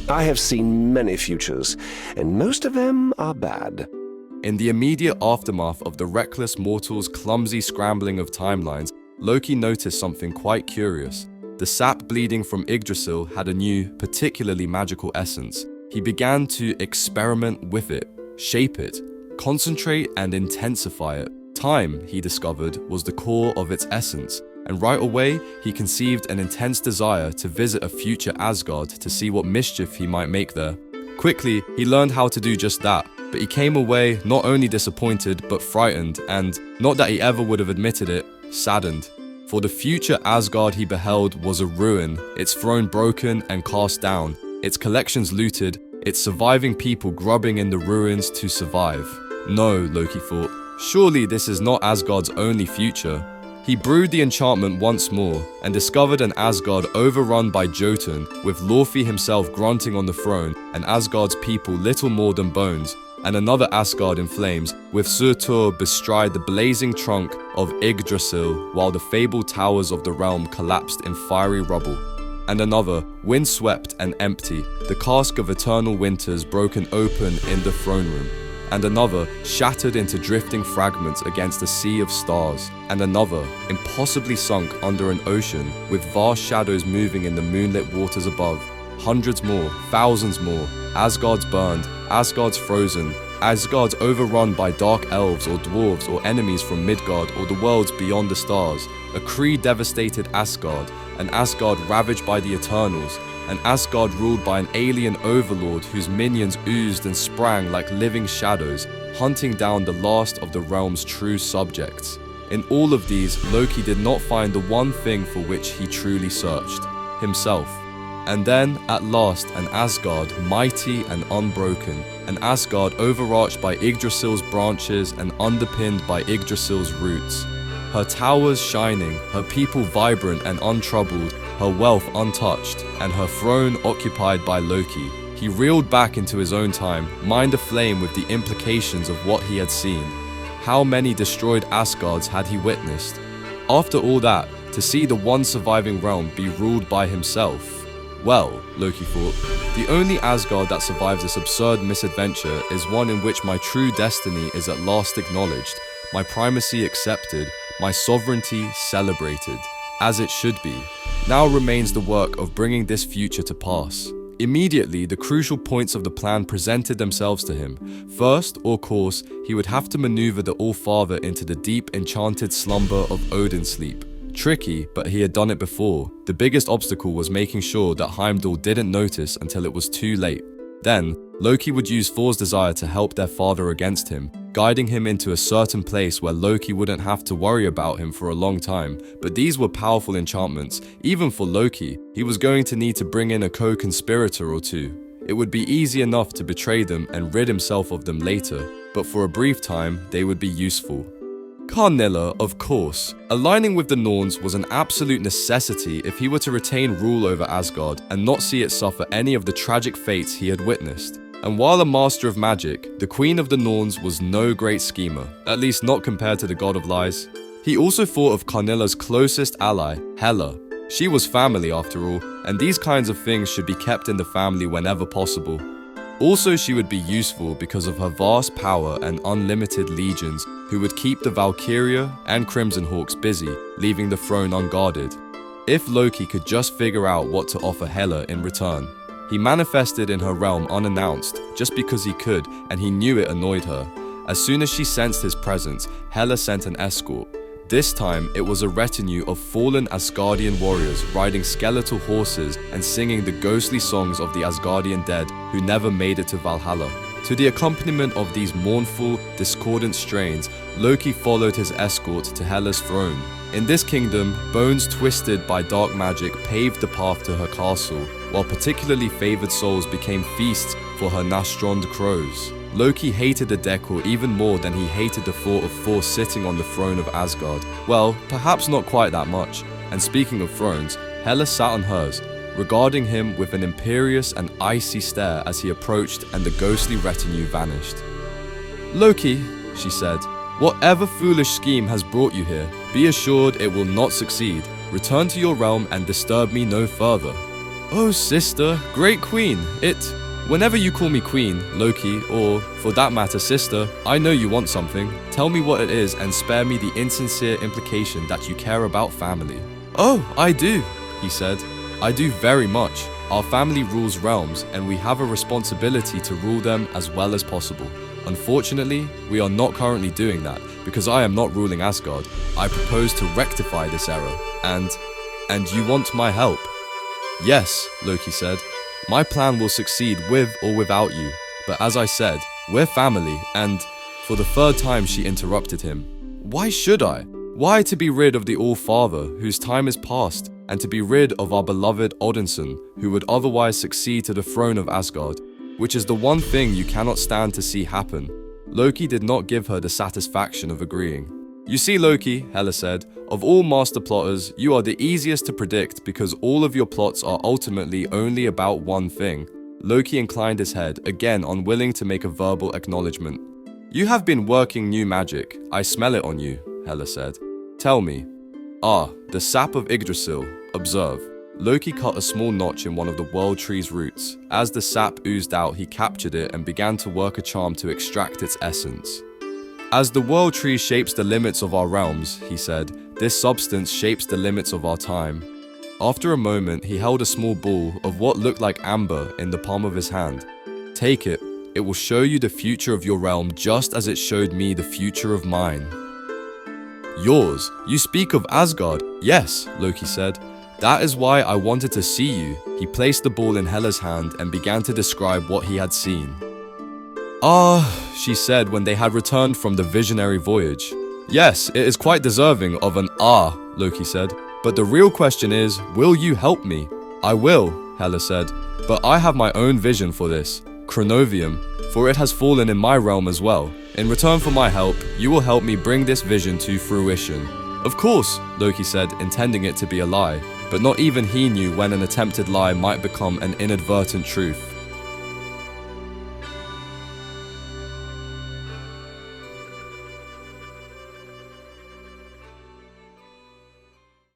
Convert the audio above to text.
I have seen many futures, and most of them are bad. In the immediate aftermath of the reckless mortal's clumsy scrambling of timelines, Loki noticed something quite curious. The sap bleeding from Yggdrasill had a new, particularly magical essence. He began to experiment with it, shape it, concentrate and intensify it. Time, he discovered, was the core of its essence, and right away he conceived an intense desire to visit a future Asgard to see what mischief he might make there. Quickly, he learned how to do just that, but he came away not only disappointed but frightened and, not that he ever would have admitted it, saddened. For the future Asgard he beheld was a ruin, its throne broken and cast down, its collections looted, its surviving people grubbing in the ruins to survive. No, Loki thought, surely this is not Asgard's only future. He brewed the enchantment once more, and discovered an Asgard overrun by Jotun, with Laufey himself grunting on the throne, and Asgard's people little more than bones, and another Asgard in flames, with Surtur bestride the blazing trunk of Yggdrasill, while the fabled towers of the realm collapsed in fiery rubble. And another, windswept and empty, the cask of eternal winters broken open in the throne room. And another, shattered into drifting fragments against a sea of stars. And another, impossibly sunk under an ocean, with vast shadows moving in the moonlit waters above. Hundreds more, thousands more, Asgard's burned, Asgard's frozen, Asgard's overrun by dark elves or dwarves or enemies from Midgard or the worlds beyond the stars, a Kree-devastated Asgard, an Asgard ravaged by the Eternals, an Asgard ruled by an alien overlord whose minions oozed and sprang like living shadows, hunting down the last of the realm's true subjects. In all of these, Loki did not find the one thing for which he truly searched, himself. And then, at last, an Asgard mighty and unbroken, an Asgard overarched by Yggdrasill's branches and underpinned by Yggdrasill's roots. Her towers shining, her people vibrant and untroubled, her wealth untouched, and her throne occupied by Loki. He reeled back into his own time, mind aflame with the implications of what he had seen. How many destroyed Asgards had he witnessed? After all that, to see the one surviving realm be ruled by himself. Well, Loki thought, the only Asgard that survives this absurd misadventure is one in which my true destiny is at last acknowledged, my primacy accepted, my sovereignty celebrated, as it should be. Now remains the work of bringing this future to pass. Immediately, the crucial points of the plan presented themselves to him. First, of course, he would have to maneuver the All-Father into the deep enchanted slumber of Odinsleep. Tricky, but he had done it before. The biggest obstacle was making sure that Heimdall didn't notice until it was too late. Then, Loki would use Thor's desire to help their father against him, guiding him into a certain place where Loki wouldn't have to worry about him for a long time. But these were powerful enchantments. Even for Loki, he was going to need to bring in a co-conspirator or two. It would be easy enough to betray them and rid himself of them later, but for a brief time, they would be useful. Karnilla, of course. Aligning with the Norns was an absolute necessity if he were to retain rule over Asgard and not see it suffer any of the tragic fates he had witnessed. And while a master of magic, the Queen of the Norns was no great schemer, at least not compared to the God of Lies. He also thought of Karnilla's closest ally, Hela. She was family after all, and these kinds of things should be kept in the family whenever possible. Also, she would be useful because of her vast power and unlimited legions who would keep the Valkyria and Crimson Hawks busy, leaving the throne unguarded. If Loki could just figure out what to offer Hela in return. He manifested in her realm unannounced, just because he could, and he knew it annoyed her. As soon as she sensed his presence, Hela sent an escort. This time, it was a retinue of fallen Asgardian warriors riding skeletal horses and singing the ghostly songs of the Asgardian dead who never made it to Valhalla. To the accompaniment of these mournful, discordant strains, Loki followed his escort to Hela's throne. In this kingdom, bones twisted by dark magic paved the path to her castle, while particularly favored souls became feasts for her Nastrond crows. Loki hated the decor even more than he hated the thought of Thor sitting on the throne of Asgard. Well, perhaps not quite that much. And speaking of thrones, Hela sat on hers, regarding him with an imperious and icy stare as he approached and the ghostly retinue vanished. "Loki," she said, "whatever foolish scheme has brought you here, be assured it will not succeed. Return to your realm and disturb me no further." Oh, sister, great queen, whenever you call me queen, Loki, or, for that matter, sister, I know you want something. Tell me what it is and spare me the insincere implication that you care about family. Oh, I do, he said. I do very much. Our family rules realms, and we have a responsibility to rule them as well as possible. Unfortunately, we are not currently doing that, because I am not ruling Asgard. I propose to rectify this error, and you want my help? Yes, Loki said. My plan will succeed with or without you, but as I said, we're family, and for the third time she interrupted him. Why should I? Why to be rid of the All-Father, whose time is past, and to be rid of our beloved Odinson, who would otherwise succeed to the throne of Asgard, which is the one thing you cannot stand to see happen. Loki did not give her the satisfaction of agreeing. You see, Loki, Hela said, of all master plotters, you are the easiest to predict because all of your plots are ultimately only about one thing. Loki inclined his head, again unwilling to make a verbal acknowledgement. You have been working new magic. I smell it on you, Hela said. Tell me. Ah, the sap of Yggdrasill. Observe. Loki cut a small notch in one of the world tree's roots. As the sap oozed out, he captured it and began to work a charm to extract its essence. As the world tree shapes the limits of our realms, he said, this substance shapes the limits of our time. After a moment, he held a small ball of what looked like amber in the palm of his hand. Take it. It will show you the future of your realm just as it showed me the future of mine. Yours? You speak of Asgard? Yes, Loki said. That is why I wanted to see you. He placed the ball in Hela's hand and began to describe what he had seen. Ah, she said when they had returned from the visionary voyage. Yes, it is quite deserving of an ah, Loki said. But the real question is, will you help me? I will, Hela said, but I have my own vision for this, Chronovium, for it has fallen in my realm as well. In return for my help, you will help me bring this vision to fruition. Of course, Loki said, intending it to be a lie, but not even he knew when an attempted lie might become an inadvertent truth.